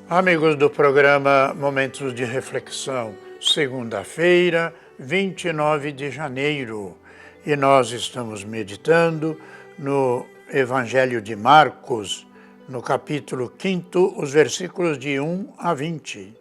Amigos do programa Momentos de Reflexão, segunda-feira, 29 de janeiro, e nós estamos meditando no Evangelho de Marcos, no capítulo 5, os versículos de 1 a 20.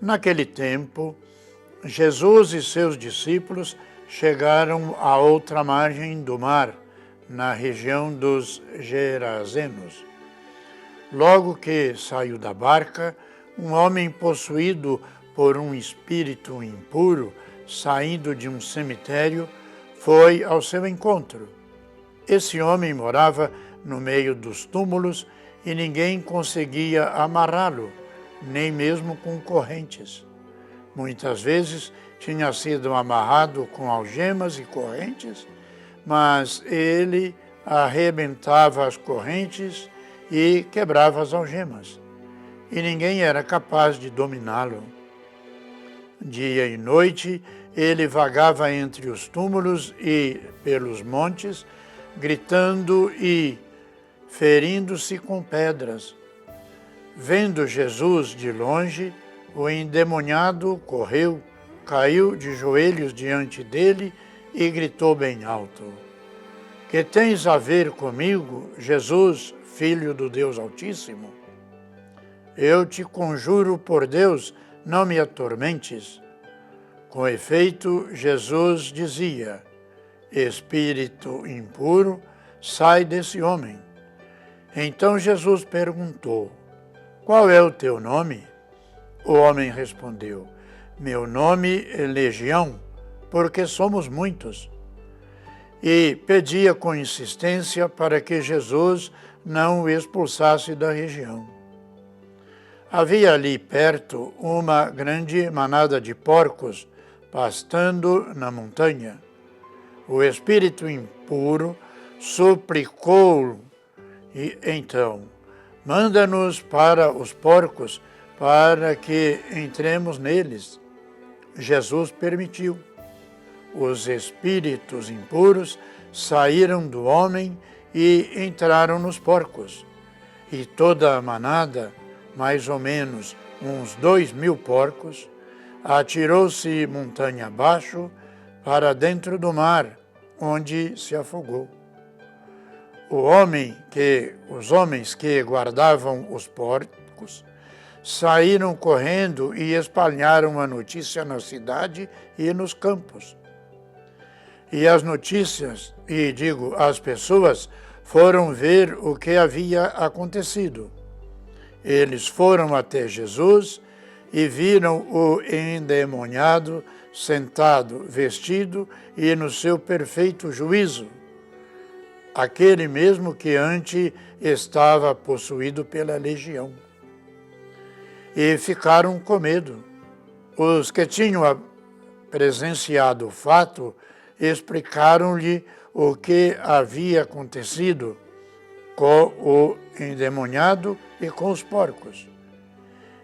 Naquele tempo, Jesus e seus discípulos chegaram à outra margem do mar, na região dos Gerazenos. Logo que saiu da barca, um homem possuído por um espírito impuro, saindo de um cemitério, foi ao seu encontro. Esse homem morava no meio dos túmulos e ninguém conseguia amarrá-lo, nem mesmo com correntes. Muitas vezes tinha sido amarrado com algemas e correntes, mas ele arrebentava as correntes e quebrava as algemas, e ninguém era capaz de dominá-lo. Dia e noite ele vagava entre os túmulos e pelos montes, gritando e ferindo-se com pedras. Vendo Jesus de longe, o endemoniado correu, caiu de joelhos diante dele e gritou bem alto: "Que tens a ver comigo, Jesus, Filho do Deus Altíssimo? Eu te conjuro por Deus, não me atormentes." Com efeito, Jesus dizia: "Espírito impuro, sai desse homem." Então Jesus perguntou: "Qual é o teu nome?" O homem respondeu: "Meu nome é Legião, porque somos muitos." E pedia com insistência para que Jesus não o expulsasse da região. Havia ali perto uma grande manada de porcos pastando na montanha. O espírito impuro suplicou-o e então: "Manda-nos para os porcos, para que entremos neles." Jesus permitiu. Os espíritos impuros saíram do homem e entraram nos porcos. E toda a manada, mais ou menos uns 2.000 porcos, atirou-se montanha abaixo para dentro do mar, onde se afogou. Os homens que guardavam os porcos saíram correndo e espalharam a notícia na cidade e nos campos. E as pessoas foram ver o que havia acontecido. Eles foram até Jesus e viram o endemoniado sentado, vestido e no seu perfeito juízo, aquele mesmo que antes estava possuído pela legião. E ficaram com medo. Os que tinham presenciado o fato explicaram-lhe o que havia acontecido com o endemoniado e com os porcos.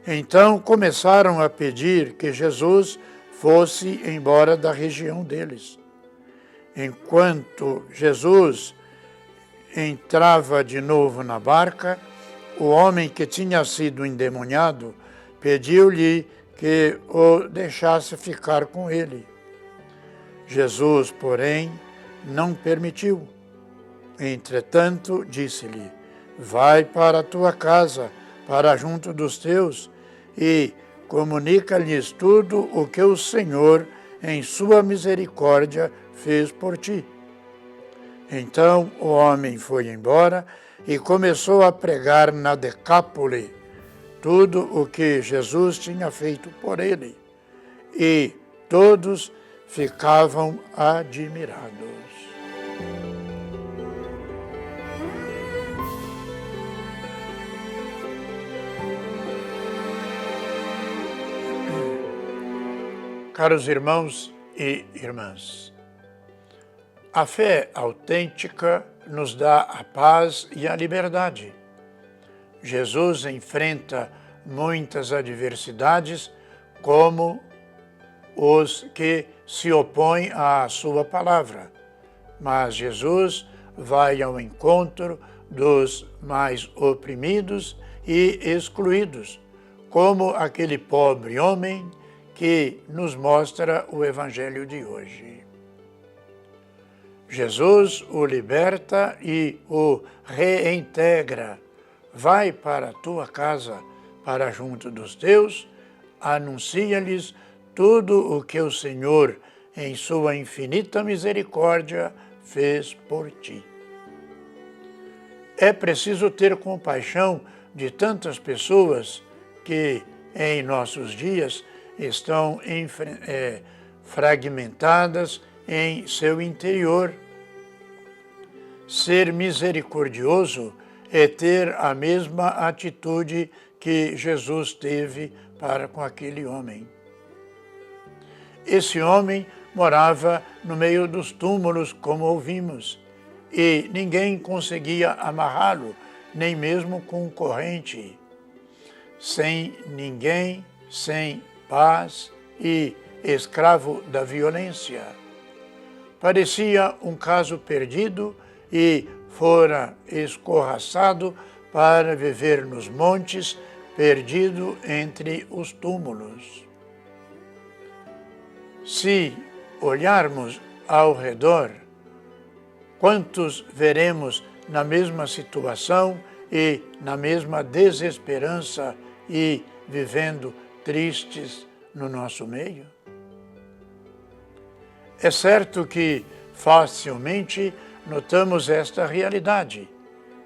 Então começaram a pedir que Jesus fosse embora da região deles. Enquanto Jesus entrava de novo na barca, o homem que tinha sido endemoniado pediu-lhe que o deixasse ficar com ele. Jesus, porém, não permitiu. Entretanto, disse-lhe: "Vai para a tua casa, para junto dos teus, e comunica-lhes tudo o que o Senhor, em sua misericórdia, fez por ti." Então o homem foi embora e começou a pregar na Decápole tudo o que Jesus tinha feito por ele, e todos ficavam admirados. Caros irmãos e irmãs, a fé autêntica nos dá a paz e a liberdade. Jesus enfrenta muitas adversidades, como os que se opõem à sua palavra, mas Jesus vai ao encontro dos mais oprimidos e excluídos, como aquele pobre homem que nos mostra o Evangelho de hoje. Jesus o liberta e o reintegra. Vai para a tua casa, para junto dos teus, anuncia-lhes tudo o que o Senhor, em sua infinita misericórdia, fez por ti. É preciso ter compaixão de tantas pessoas que, em nossos dias, estão fragmentadas em seu interior. Ser misericordioso é ter a mesma atitude que Jesus teve para com aquele homem. Esse homem morava no meio dos túmulos, como ouvimos, e ninguém conseguia amarrá-lo, nem mesmo com corrente. Sem ninguém, sem paz e escravo da violência. Parecia um caso perdido e fora escorraçado para viver nos montes, perdido entre os túmulos. Se olharmos ao redor, quantos veremos na mesma situação e na mesma desesperança e vivendo tristes no nosso meio? É certo que facilmente notamos esta realidade,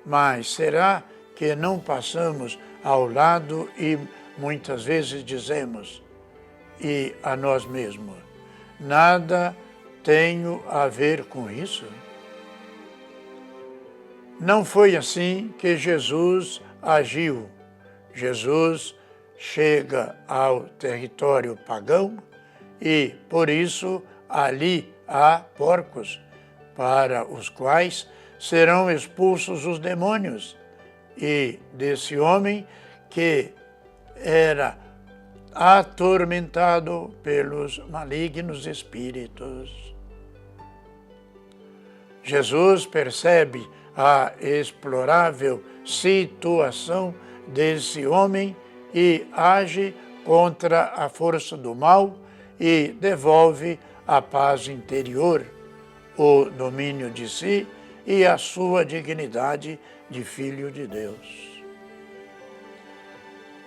mas será que não passamos ao lado e muitas vezes dizemos, e a nós mesmos, nada tenho a ver com isso? Não foi assim que Jesus agiu. Jesus chega ao território pagão e, por isso, ali há porcos, para os quais serão expulsos os demônios, e desse homem que era atormentado pelos malignos espíritos. Jesus percebe a explorável situação desse homem e age contra a força do mal e devolve a paz interior, o domínio de si e a sua dignidade de filho de Deus.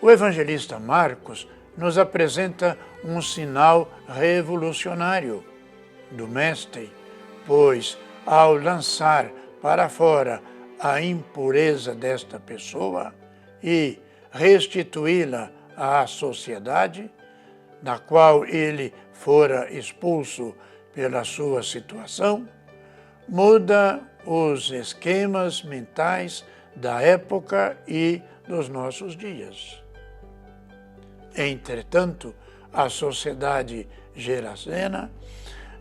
O evangelista Marcos nos apresenta um sinal revolucionário do Mestre, pois ao lançar para fora a impureza desta pessoa e restituí-la à sociedade, da qual ele fora expulso pela sua situação, muda os esquemas mentais da época e dos nossos dias. Entretanto, a sociedade gerasena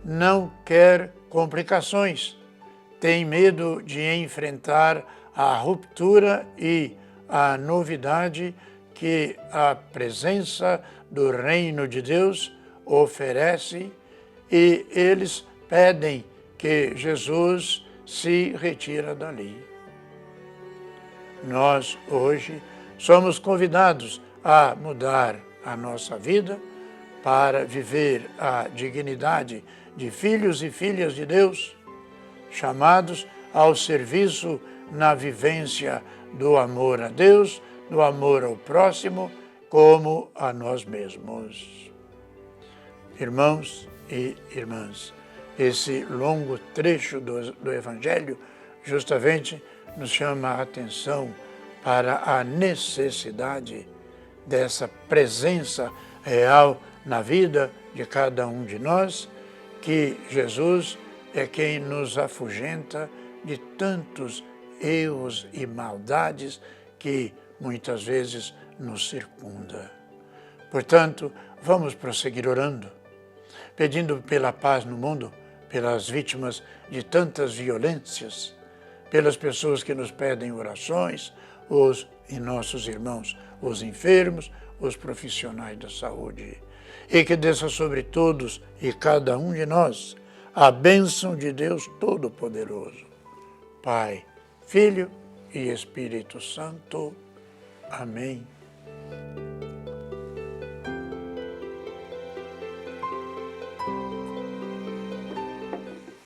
não quer complicações, tem medo de enfrentar a ruptura e a novidade que a presença do reino de Deus oferece, e eles pedem que Jesus se retire dali. Nós, hoje, somos convidados a mudar a nossa vida para viver a dignidade de filhos e filhas de Deus, chamados ao serviço na vivência do amor a Deus, do amor ao próximo, como a nós mesmos. Irmãos e irmãs, esse longo trecho do Evangelho justamente nos chama a atenção para a necessidade dessa presença real na vida de cada um de nós, que Jesus é quem nos afugenta de tantos erros e maldades que muitas vezes nos circunda. Portanto, vamos prosseguir orando, pedindo pela paz no mundo, pelas vítimas de tantas violências, pelas pessoas que nos pedem orações, os e nossos irmãos, os enfermos, os profissionais da saúde. E que desça sobre todos e cada um de nós a bênção de Deus Todo-Poderoso, Pai, Filho e Espírito Santo. Amém.